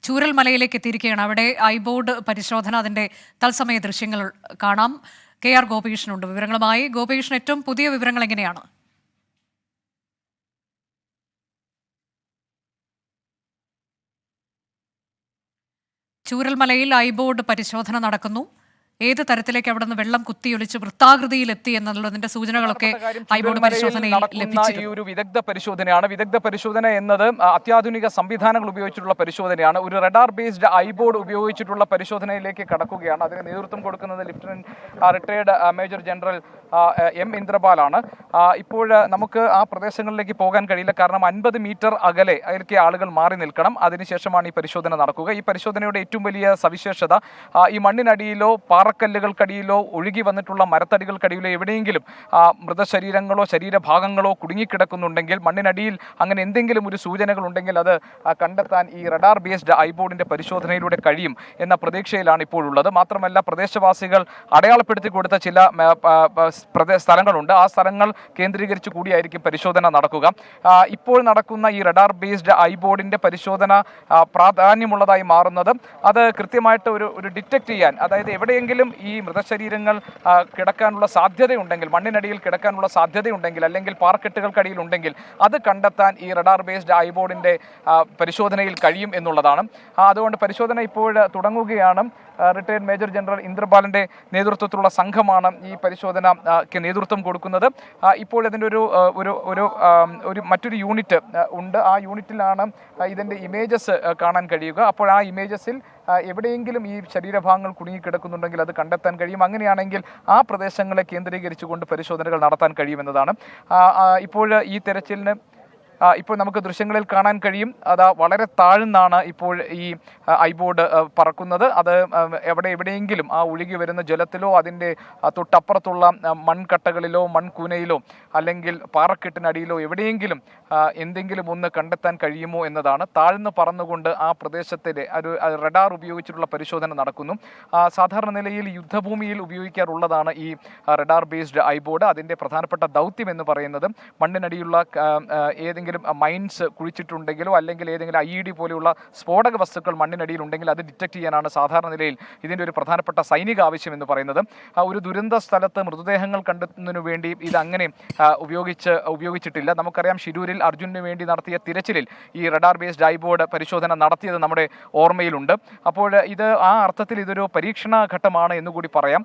ചൂരൽമലയിലേക്ക് എത്തിയിരിക്കുകയാണ്. അവിടെ ഐബോർഡ് പരിശോധന, അതിന്റെ തത്സമയ ദൃശ്യങ്ങൾ കാണാം. KR ഗോപീഷനുണ്ട് വിവരങ്ങളുമായി. ഗോപീഷൻ, ഏറ്റവും പുതിയ വിവരങ്ങൾ എങ്ങനെയാണ്? ചൂരൽമലയിൽ ഐബോർഡ് പരിശോധന നടക്കുന്നു. ഏത് തരത്തിലേക്ക് അവിടെ നിന്ന് വെള്ളം കുത്തിയൊലിച്ച് വൃത്താകൃതിയിലെത്തി എന്നുള്ളതിന്റെ സൂചനകളൊക്കെ ഐബോർഡ് പരിശോധനയിൽ ലഭിച്ചിട്ടുണ്ട്. ഈ ഒരു വിദഗ്ധ പരിശോധനയാണ്. വിദഗ്ധ പരിശോധന എന്നത് അത്യാധുനിക സംവിധാനങ്ങൾ ഉപയോഗിച്ചിട്ടുള്ള പരിശോധനയാണ്. ഒരു റഡാർ ബേസ്ഡ് ഐബോർഡ് ഉപയോഗിച്ചിട്ടുള്ള പരിശോധനയിലേക്ക് കടക്കുകയാണ്. അതിന് നേതൃത്വം കൊടുക്കുന്നത് റിട്ടയർഡ് മേജർ ജനറൽ M ഇന്ദ്രപാലാണ്. ഇപ്പോൾ നമുക്ക് ആ പ്രദേശങ്ങളിലേക്ക് പോകാൻ കഴിയില്ല. കാരണം 50 മീറ്റർ അകലെ അതിലേക്ക് ആളുകൾ മാറി നിൽക്കണം. അതിനുശേഷമാണ് ഈ പരിശോധന നടക്കുക. ഈ പരിശോധനയുടെ ഏറ്റവും വലിയ സവിശേഷത, ഈ മണ്ണിനടിയിലോ പാറക്കല്ലുകൾക്കടിയിലോ ഒഴുകി വന്നിട്ടുള്ള മരത്തടികൾക്കടിയിലോ എവിടെയെങ്കിലും മൃതശരീരങ്ങളോ ശരീരഭാഗങ്ങളോ കുടുങ്ങിക്കിടക്കുന്നുണ്ടെങ്കിൽ, മണ്ണിനടിയിൽ അങ്ങനെ എന്തെങ്കിലും ഒരു സൂചനകൾ ഉണ്ടെങ്കിൽ അത് കണ്ടെത്താൻ ഈ റഡാർ ബേസ്ഡ് ഐബോർഡിന്റെ പരിശോധനയിലൂടെ കഴിയും എന്ന പ്രതീക്ഷയിലാണ് ഇപ്പോഴുള്ളത്. മാത്രമല്ല, പ്രദേശവാസികൾ അടയാളപ്പെടുത്തി കൊടുത്ത ചില സ്ഥലങ്ങളുണ്ട്. ആ സ്ഥലങ്ങൾ കേന്ദ്രീകരിച്ച് കൂടിയായിരിക്കും പരിശോധന നടക്കുക. ഇപ്പോൾ നടക്കുന്ന ഈ റഡാർ ബേസ്ഡ് ഐബോർഡിന്റെ പരിശോധന പ്രാധാന്യമുള്ളതായി മാറുന്നത് അത് കൃത്യമായിട്ട് ഒരു ഡിറ്റക്ട് ചെയ്യാൻ, അതായത് എവിടെയെങ്കിലും ഈ മൃതശരീരങ്ങൾ കിടക്കാനുള്ള സാധ്യതയുണ്ടെങ്കിൽ, മണ്ണിനടിയിൽ കിടക്കാനുള്ള സാധ്യതയുണ്ടെങ്കിൽ, അല്ലെങ്കിൽ പാറക്കെട്ടുകൾക്കടിയിൽ ഉണ്ടെങ്കിൽ അത് കണ്ടെത്താൻ ഈ റഡാർ ബേസ്ഡ് ഐബോർഡിന്റെ പരിശോധനയിൽ കഴിയും എന്നുള്ളതാണ്. അതുകൊണ്ട് പരിശോധന ഇപ്പോൾ തുടങ്ങുകയാണ്. റിട്ടയർഡ് മേജർ ജനറൽ ഇന്ദ്രപാലിന്റെ നേതൃത്വത്തിലുള്ള സംഘമാണ് ഈ പരിശോധനയ്ക്ക് നേതൃത്വം കൊടുക്കുന്നത്. ഇപ്പോൾ ഇതിൻ്റെ ഒരു മറ്റൊരു യൂണിറ്റ് ഉണ്ട്. ആ യൂണിറ്റിലാണ് ഇതിൻ്റെ ഇമേജസ് കാണാൻ കഴിയുക. അപ്പോൾ ആ ഇമേജസിൽ എവിടെയെങ്കിലും ഈ ശരീരഭാഗങ്ങൾ കുടുങ്ങിക്കിടക്കുന്നുണ്ടെങ്കിൽ അത് കണ്ടെത്താൻ കഴിയും. അങ്ങനെയാണെങ്കിൽ ആ പ്രദേശങ്ങളെ കേന്ദ്രീകരിച്ചുകൊണ്ട് പരിശോധനകൾ നടത്താൻ കഴിയുമെന്നതാണ്. ഇപ്പോൾ ഈ തെരച്ചിലിന് ഇപ്പോൾ നമുക്ക് ദൃശ്യങ്ങളിൽ കാണാൻ കഴിയും. വളരെ താഴ്ന്നാണ് ഇപ്പോൾ ഈ ഐബോർഡ് പറക്കുന്നത്. അത് എവിടെയെങ്കിലും ആ ഒഴുകി വരുന്ന ജലത്തിലോ അതിൻ്റെ തൊട്ടപ്പുറത്തുള്ള മൺകട്ടകളിലോ മൺകൂനയിലോ അല്ലെങ്കിൽ പാറക്കെട്ടിനടിയിലോ എവിടെയെങ്കിലും എന്തെങ്കിലും ഒന്ന് കണ്ടെത്താൻ കഴിയുമോ എന്നതാണ്. താഴ്ന്ന് പറന്നുകൊണ്ട് ആ പ്രദേശത്തിലെ ഒരു റഡാർ ഉപയോഗിച്ചിട്ടുള്ള പരിശോധന നടക്കുന്നു. സാധാരണ നിലയിൽ യുദ്ധഭൂമിയിൽ ഉപയോഗിക്കാറുള്ളതാണ് ഈ റഡാർ ബേസ്ഡ് ഐബോർഡ്. അതിൻ്റെ പ്രധാനപ്പെട്ട ദൗത്യം എന്ന് പറയുന്നത് മണ്ണിനടിയുള്ള ഏതെങ്കിലും മൈൻസ് കുഴിച്ചിട്ടുണ്ടെങ്കിലോ അല്ലെങ്കിൽ ഏതെങ്കിലും IED പോലെയുള്ള സ്ഫോടക വസ്തുക്കൾ മണ്ണിനടിയിൽ ഉണ്ടെങ്കിൽ അത് ഡിറ്റക്ട് ചെയ്യാനാണ് സാധാരണ നിലയിൽ ഇതിൻ്റെ ഒരു പ്രധാനപ്പെട്ട സൈനിക ആവശ്യം എന്ന് പറയുന്നത്. ഒരു ദുരന്ത സ്ഥലത്ത് മൃതദേഹങ്ങൾ കണ്ടെത്തുന്നതിനു വേണ്ടി ഇത് അങ്ങനെ ഉപയോഗിച്ചിട്ടില്ല. നമുക്കറിയാം, ഷിരൂരിൽ അർജുനു വേണ്ടി നടത്തിയ തിരച്ചിലിൽ ഈ റഡാർ ബേസ്ഡ് ഐബോർഡ് പരിശോധന നടത്തിയത് നമ്മുടെ ഓർമ്മയിലുണ്ട്. അപ്പോൾ ഇത് ആ അർത്ഥത്തിൽ ഇതൊരു പരീക്ഷണ ഘട്ടമാണ് എന്നുകൂടി പറയാം.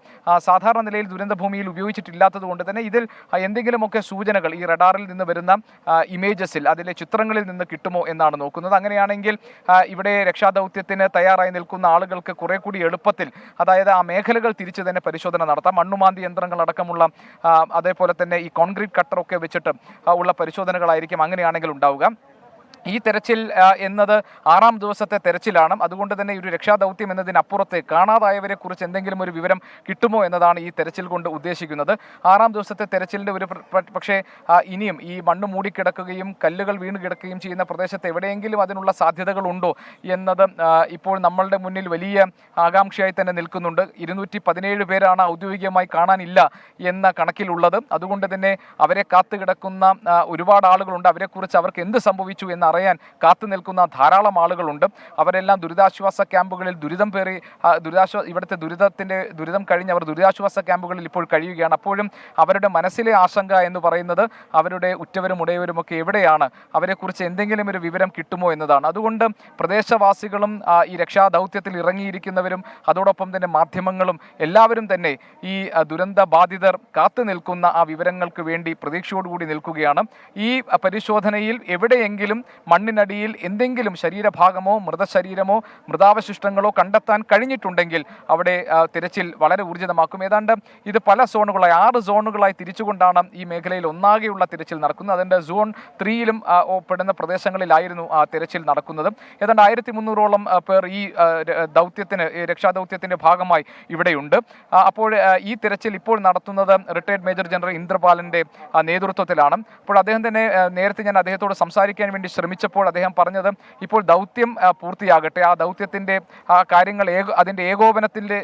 സാധാരണ നിലയിൽ ദുരന്തഭൂമിയിൽ ഉപയോഗിച്ചിട്ടില്ലാത്തത് കൊണ്ട് തന്നെ ഇതിൽ എന്തെങ്കിലുമൊക്കെ സൂചനകൾ ഈ റഡാറിൽ നിന്ന് വരുന്ന ഇമേജസിൽ, അതിലെ ചിത്രങ്ങളിൽ നിന്ന് കിട്ടുമോ എന്നാണ് നോക്കുന്നത്. അങ്ങനെയാണെങ്കിൽ ഇവിടെ രക്ഷാദൗത്യത്തിന് തയ്യാറായി നിൽക്കുന്ന ആളുകൾക്ക് കുറെ കൂടി എളുപ്പത്തിൽ, അതായത് ആ മേഖലകൾ തിരിച്ചു തന്നെ പരിശോധന നടത്താം. മണ്ണുമാന്തി യന്ത്രങ്ങൾ അടക്കമുള്ള, അതേപോലെ തന്നെ ഈ കോൺക്രീറ്റ് കട്ടറൊക്കെ വെച്ചിട്ട് ഉള്ള പരിശോധനകളായിരിക്കും അങ്ങനെയാണെങ്കിൽ ഉണ്ടാവുക. ഈ തെരച്ചിൽ എന്നത് 6ാം ദിവസത്തെ തെരച്ചിലാണ്. അതുകൊണ്ട് തന്നെ ഒരു രക്ഷാദൗത്യം എന്നതിനപ്പുറത്ത് കാണാതായവരെ കുറിച്ച് എന്തെങ്കിലും ഒരു വിവരം കിട്ടുമോ എന്നതാണ് ഈ തെരച്ചിൽ കൊണ്ട് ഉദ്ദേശിക്കുന്നത്. 6ാം ദിവസത്തെ തെരച്ചിലിൻ്റെ പക്ഷേ ഇനിയും ഈ മണ്ണ് മൂടിക്കിടക്കുകയും കല്ലുകൾ വീണ് കിടക്കുകയും ചെയ്യുന്ന പ്രദേശത്ത് എവിടെയെങ്കിലും അതിനുള്ള സാധ്യതകളുണ്ടോ എന്നത് ഇപ്പോൾ നമ്മളുടെ മുന്നിൽ വലിയ ആകാംക്ഷയായി തന്നെ നിൽക്കുന്നുണ്ട്. 217 പേരാണ് ഔദ്യോഗികമായി കാണാനില്ല എന്ന കണക്കിലുള്ളത്. അതുകൊണ്ട് തന്നെ അവരെ കാത്തുകിടക്കുന്ന ഒരുപാട് ആളുകളുണ്ട്. അവരെക്കുറിച്ച് അവർക്ക് എന്ത് സംഭവിച്ചു എന്ന് അറിയാൻ കാത്തു നിൽക്കുന്ന ധാരാളം ആളുകളുണ്ട്. അവരെല്ലാം ദുരിതാശ്വാസ ക്യാമ്പുകളിൽ ഇവിടുത്തെ ദുരിതം കഴിഞ്ഞ് അവർ ദുരിതാശ്വാസ ക്യാമ്പുകളിൽ ഇപ്പോൾ കഴിയുകയാണ്. അപ്പോഴും അവരുടെ മനസ്സിലെ ആശങ്ക എന്ന് പറയുന്നത് അവരുടെ ഉറ്റവരും ഉടയവരുമൊക്കെ എവിടെയാണ്, അവരെക്കുറിച്ച് എന്തെങ്കിലും ഒരു വിവരം കിട്ടുമോ എന്നതാണ്. അതുകൊണ്ട് പ്രദേശവാസികളും ഈ രക്ഷാദൗത്യത്തിൽ ഇറങ്ങിയിരിക്കുന്നവരും അതോടൊപ്പം തന്നെ മാധ്യമങ്ങളും എല്ലാവരും തന്നെ ഈ ദുരന്ത ബാധിതർ കാത്തു നിൽക്കുന്ന ആ വിവരങ്ങൾക്ക് വേണ്ടി പ്രതീക്ഷയോടുകൂടി നിൽക്കുകയാണ്. ഈ പരിശോധനയിൽ എവിടെയെങ്കിലും മണ്ണിനടിയിൽ എന്തെങ്കിലും ശരീരഭാഗമോ മൃതശരീരമോ മൃതാവശിഷ്ടങ്ങളോ കണ്ടെത്താൻ കഴിഞ്ഞിട്ടുണ്ടെങ്കിൽ അവിടെ തിരച്ചിൽ വളരെ ഊർജിതമാക്കും. ഏതാണ്ട് ഇത് പല സോണുകളായി 6 സോണുകളായി തിരിച്ചുകൊണ്ടാണ് ഈ മേഖലയിൽ ഒന്നാകെയുള്ള തിരച്ചിൽ നടക്കുന്നത്. അതിൻ്റെ സോൺ 3യിലും പെടുന്ന പ്രദേശങ്ങളിലായിരുന്നു തിരച്ചിൽ നടക്കുന്നത്. ഏതാണ്ട് 1300ഓളം പേർ ഈ രക്ഷാദൗത്യത്തിൻ്റെ ഭാഗമായി ഇവിടെയുണ്ട്. അപ്പോൾ ഈ തിരച്ചിൽ ഇപ്പോൾ നടത്തുന്നത് റിട്ടയർഡ് മേജർ ജനറൽ ഇന്ദ്രപാലിൻ്റെ നേതൃത്വത്തിലാണ്. അപ്പോൾ അദ്ദേഹം തന്നെ നേരത്തെ ഞാൻ അദ്ദേഹത്തോട് സംസാരിക്കാൻ വേണ്ടി ശ്രമിച്ചു. ശ്രമിച്ചപ്പോൾ അദ്ദേഹം പറഞ്ഞത് ഇപ്പോൾ ദൗത്യം പൂർത്തിയാകട്ടെ, ആ ദൗത്യത്തിൻ്റെ കാര്യങ്ങൾ അതിൻ്റെ ഏകോപനത്തിൻ്റെ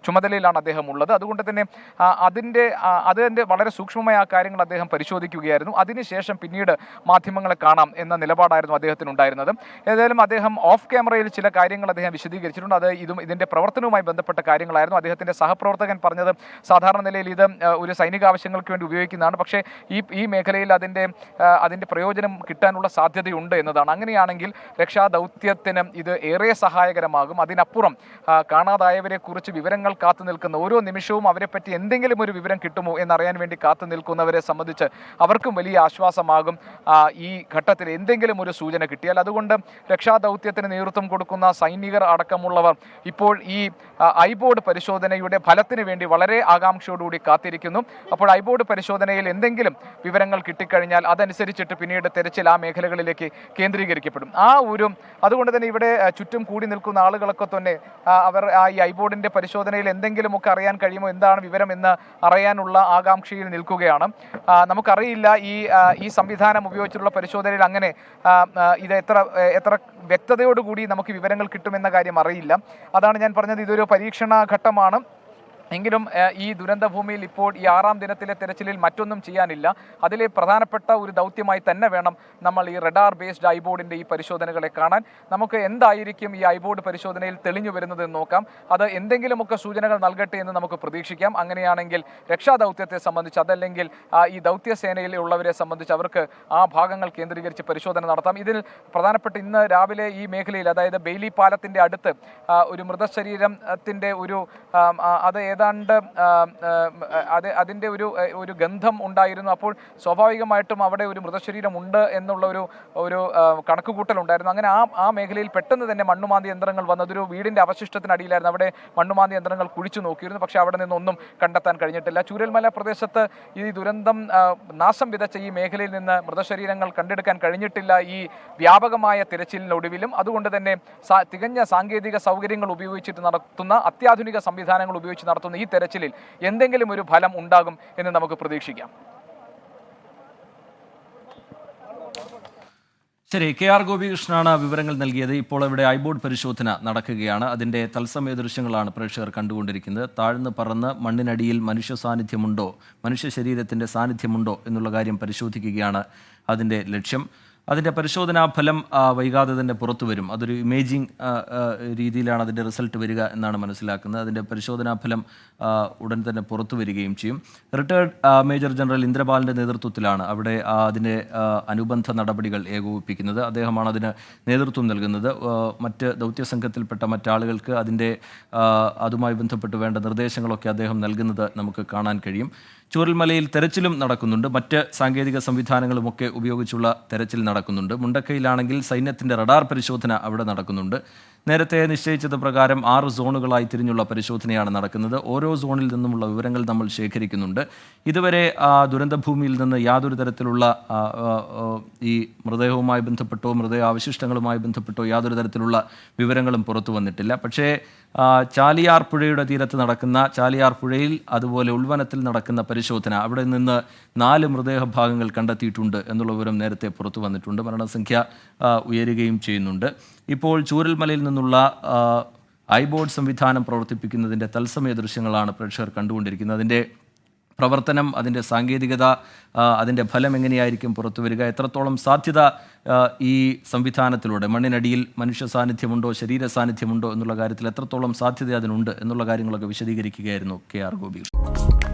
ചുമതലയിലാണ് അദ്ദേഹം ഉള്ളത്. അതുകൊണ്ട് തന്നെ അതിൻ്റെ വളരെ സൂക്ഷ്മമായ ആ കാര്യങ്ങൾ അദ്ദേഹം പരിശോധിക്കുകയായിരുന്നു. അതിനുശേഷം പിന്നീട് മാധ്യമങ്ങളെ കാണാം എന്ന നിലപാടായിരുന്നു അദ്ദേഹത്തിനുണ്ടായിരുന്നത്. ഏതായാലും അദ്ദേഹം ഓഫ് ക്യാമറയിൽ ചില കാര്യങ്ങൾ അദ്ദേഹം വിശദീകരിച്ചിട്ടുണ്ട്. അത് ഇതിൻ്റെ പ്രവർത്തനവുമായി ബന്ധപ്പെട്ട കാര്യങ്ങളായിരുന്നു. അദ്ദേഹത്തിൻ്റെ സഹപ്രവർത്തകൻ പറഞ്ഞത് സാധാരണ നിലയിൽ ഇത് ഒരു സൈനിക ആവശ്യങ്ങൾക്ക് വേണ്ടി ഉപയോഗിക്കുന്നതാണ്, പക്ഷേ ഈ മേഖലയിൽ അതിൻ്റെ പ്രയോജനം കിട്ടാനുള്ള സാധ്യതയുണ്ട് എന്നതാണ്. അങ്ങനെയാണെങ്കിൽ രക്ഷാദൗത്യത്തിന് ഇത് ഏറെ സഹായകരമാകും. അതിനപ്പുറം കാണാതായവരെ കുറിച്ച് വിവരങ്ങൾ കാത്തു നിൽക്കുന്ന, ഓരോ നിമിഷവും അവരെപ്പറ്റി എന്തെങ്കിലും ഒരു വിവരം കിട്ടുമോ എന്നറിയാൻ വേണ്ടി കാത്തു നിൽക്കുന്നവരെ സംബന്ധിച്ച് അവർക്കും വലിയ ആശ്വാസമാകും ഈ ഘട്ടത്തിൽ എന്തെങ്കിലും ഒരു സൂചന കിട്ടിയാൽ. അതുകൊണ്ട് രക്ഷാദൗത്യത്തിന് നേതൃത്വം കൊടുക്കുന്ന സൈനികർ അടക്കമുള്ളവർ ഇപ്പോൾ ഈ ഐബോർഡ് പരിശോധനയുടെ ഫലത്തിന് വേണ്ടി വളരെ ആകാംക്ഷയോടുകൂടി കാത്തിരിക്കുന്നു. അപ്പോൾ ഐബോർഡ് പരിശോധനയിൽ എന്തെങ്കിലും വിവരങ്ങൾ കിട്ടിക്കഴിഞ്ഞാൽ അതനുസരിച്ചിട്ട് പിന്നീട് തെരച്ചിൽ ആ മേഖലകളിലേക്ക് കേന്ദ്രീകരിക്കപ്പെടും. അതുകൊണ്ട് തന്നെ ഇവിടെ ചുറ്റും കൂടി നിൽക്കുന്ന ആളുകളൊക്കെ തന്നെ അവർ ഈ ഐബോർഡിൻ്റെ പരിശോധനയിൽ എന്തെങ്കിലുമൊക്കെ അറിയാൻ കഴിയുമോ, എന്താണ് വിവരം എന്ന് അറിയാനുള്ള ആകാംക്ഷയിൽ നിൽക്കുകയാണ്. നമുക്കറിയില്ല ഈ സംവിധാനം ഉപയോഗിച്ചിട്ടുള്ള പരിശോധനയിൽ അങ്ങനെ ഇത് എത്ര വ്യക്തതയോടുകൂടി നമുക്ക് വിവരങ്ങൾ കിട്ടുമെന്ന കാര്യം അറിയില്ല. അതാണ് ഞാൻ പറഞ്ഞത്, ഇതൊരു പരീക്ഷണ ഘട്ടമാണ്. എങ്കിലും ഈ ദുരന്തഭൂമിയിൽ ഇപ്പോൾ ഈ 6ാം ദിനത്തിലെ തെരച്ചിലിൽ മറ്റൊന്നും ചെയ്യാനില്ല. അതിലെ പ്രധാനപ്പെട്ട ഒരു ദൗത്യമായി തന്നെ വേണം നമ്മൾ ഈ റഡാർ ബേസ്ഡ് ഐബോർഡിൻ്റെ ഈ പരിശോധനകളെ കാണാൻ. നമുക്ക് എന്തായിരിക്കും ഈ ഐബോർഡ് പരിശോധനയിൽ തെളിഞ്ഞു വരുന്നതെന്ന് നോക്കാം. അത് എന്തെങ്കിലുമൊക്കെ സൂചനകൾ നൽകട്ടെ എന്ന് നമുക്ക് പ്രതീക്ഷിക്കാം. അങ്ങനെയാണെങ്കിൽ രക്ഷാദൗത്യത്തെ സംബന്ധിച്ച്, അതല്ലെങ്കിൽ ഈ ദൗത്യസേനയിൽ ഉള്ളവരെ സംബന്ധിച്ച് അവർക്ക് ആ ഭാഗങ്ങൾ കേന്ദ്രീകരിച്ച് പരിശോധന നടത്താം. ഇതിൽ പ്രധാനപ്പെട്ട ഇന്ന് രാവിലെ ഈ മേഖലയിൽ, അതായത് ബെയിലി പാലത്തിൻ്റെ അടുത്ത് ഒരു മൃതശരീരത്തിൻ്റെ അത് ഏതാണ്ട് അതിൻ്റെ ഒരു ഗന്ധം ഉണ്ടായിരുന്നു. അപ്പോൾ സ്വാഭാവികമായിട്ടും അവിടെ ഒരു മൃതശരീരം ഉണ്ട് എന്നുള്ള ഒരു കണക്കുകൂട്ടൽ ഉണ്ടായിരുന്നു. അങ്ങനെ ആ മേഖലയിൽ പെട്ടെന്ന് തന്നെ മണ്ണുമാന്തി യന്ത്രങ്ങൾ വന്നത് ഒരു വീടിൻ്റെ അവശിഷ്ടത്തിനടിയിലായിരുന്നു. അവിടെ മണ്ണുമാന്തി യന്ത്രങ്ങൾ കുഴിച്ചു നോക്കിയിരുന്നു, പക്ഷേ അവിടെ നിന്നൊന്നും കണ്ടെത്താൻ കഴിഞ്ഞിട്ടില്ല. ചൂരൽമല പ്രദേശത്ത് ഈ ദുരന്തം നാശം വിതച്ച ഈ മേഖലയിൽ നിന്ന് മൃതശരീരങ്ങൾ കണ്ടെടുക്കാൻ കഴിഞ്ഞിട്ടില്ല ഈ വ്യാപകമായ തിരച്ചിലിനൊടുവിലും. അതുകൊണ്ട് തന്നെ തികഞ്ഞ സാങ്കേതിക സൗകര്യങ്ങൾ ഉപയോഗിച്ചിട്ട് നടത്തുന്ന, അത്യാധുനിക സംവിധാനങ്ങൾ ഉപയോഗിച്ച് നടത്തുന്ന ഈ തെരച്ചിലിൽ എന്തെങ്കിലും ഒരു ഫലം ഉണ്ടാകും എന്ന് നമുക്ക് പ്രതീക്ഷിക്കാം. ശരി, KR ഗോപികൃഷ്ണനാണ് വിവരങ്ങൾ നൽകിയത്. ഇപ്പോൾ ഇവിടെ ഐബോർഡ് പരിശോധന നടക്കുകയാണ്. അതിൻ്റെ തത്സമയ ദൃശ്യങ്ങളാണ് പ്രേക്ഷകർ കണ്ടുകൊണ്ടിരിക്കുന്നത്. താഴ്ന്നു പറന്ന് മണ്ണിനടിയിൽ മനുഷ്യ സാന്നിധ്യമുണ്ടോ, മനുഷ്യ ശരീരത്തിൻ്റെ സാന്നിധ്യമുണ്ടോ എന്നുള്ള കാര്യം പരിശോധിക്കുകയാണ് അതിൻ്റെ ലക്ഷ്യം. അതിൻ്റെ പരിശോധനാ ഫലം വൈകാതെ തന്നെ പുറത്തു വരും. അതൊരു ഇമേജിംഗ് രീതിയിലാണ് അതിൻ്റെ റിസൾട്ട് വരിക എന്നാണ് മനസ്സിലാക്കുന്നത്. അതിൻ്റെ പരിശോധനാ ഫലം ഉടൻ തന്നെ പുറത്തു വരികയും ചെയ്യും. റിട്ടയർഡ് മേജർ ജനറൽ ഇന്ദ്രപാലിൻ്റെ നേതൃത്വത്തിലാണ് അവിടെ അതിൻ്റെ അനുബന്ധ നടപടികൾ ഏകോപിപ്പിക്കുന്നത്. അദ്ദേഹമാണ് അതിന് നേതൃത്വം നൽകുന്നത്. മറ്റ് ദൗത്യസംഘത്തിൽപ്പെട്ട മറ്റാളുകൾക്ക് അതുമായി ബന്ധപ്പെട്ട് വേണ്ട നിർദ്ദേശങ്ങളൊക്കെ അദ്ദേഹം നൽകുന്നത് നമുക്ക് കാണാൻ കഴിയും. ചൂരൽമലയിൽ തെരച്ചിലും നടക്കുന്നുണ്ട്. മറ്റ് സാങ്കേതിക സംവിധാനങ്ങളുമൊക്കെ ഉപയോഗിച്ചുള്ള തെരച്ചിൽ നടക്കുന്നുണ്ട്. മുണ്ടക്കയിലാണെങ്കിൽ സൈന്യത്തിൻ്റെ റഡാർ പരിശോധന അവിടെ നടക്കുന്നുണ്ട്. നേരത്തെ നിശ്ചയിച്ചത് പ്രകാരം 6 സോണുകളായി തിരിഞ്ഞുള്ള പരിശോധനയാണ് നടക്കുന്നത്. ഓരോ സോണിൽ നിന്നുമുള്ള വിവരങ്ങൾ നമ്മൾ ശേഖരിക്കുന്നുണ്ട്. ഇതുവരെ ദുരന്തഭൂമിയിൽ നിന്ന് യാതൊരു തരത്തിലുള്ള ഈ മൃതദേഹവുമായി ബന്ധപ്പെട്ടോ മൃതദേഹാവശിഷ്ടങ്ങളുമായി ബന്ധപ്പെട്ടോ യാതൊരു തരത്തിലുള്ള വിവരങ്ങളും പുറത്തു വന്നിട്ടില്ല. പക്ഷേ ചാലിയാർ പുഴയുടെ തീരത്ത് നടക്കുന്ന, ചാലിയാർ പുഴയിൽ അതുപോലെ ഉൾവനത്തിൽ നടക്കുന്ന പരിശോധന, അവിടെ നിന്ന് 4 മൃതദേഹ ഭാഗങ്ങൾ കണ്ടെത്തിയിട്ടുണ്ട് എന്നുള്ള വിവരം നേരത്തെ പുറത്തു വന്നിട്ടുണ്ട്. മരണസംഖ്യ ഉയരുകയും ചെയ്യുന്നുണ്ട്. ഇപ്പോൾ ചൂരൽമലയിൽ നിന്നുള്ള ഐബോർഡ് സംവിധാനം പ്രവർത്തിപ്പിക്കുന്നതിൻ്റെ തത്സമയ ദൃശ്യങ്ങളാണ് പ്രേക്ഷകർ കണ്ടുകൊണ്ടിരിക്കുന്നത്. അതിൻ്റെ പ്രവർത്തനം, അതിൻ്റെ സാങ്കേതികത, അതിൻ്റെ ഫലം എങ്ങനെയായിരിക്കും പുറത്തു വരിക, എത്രത്തോളം സാധ്യത ഈ സംവിധാനത്തിലൂടെ മണ്ണിനടിയിൽ മനുഷ്യ സാന്നിധ്യമുണ്ടോ, ശരീര സാന്നിധ്യമുണ്ടോ എന്നുള്ള കാര്യത്തിൽ എത്രത്തോളം സാധ്യത അതിനുണ്ട് എന്നുള്ള കാര്യങ്ങളൊക്കെ വിശദീകരിക്കുകയായിരുന്നു KR ഗോപികൃഷ്ണൻ.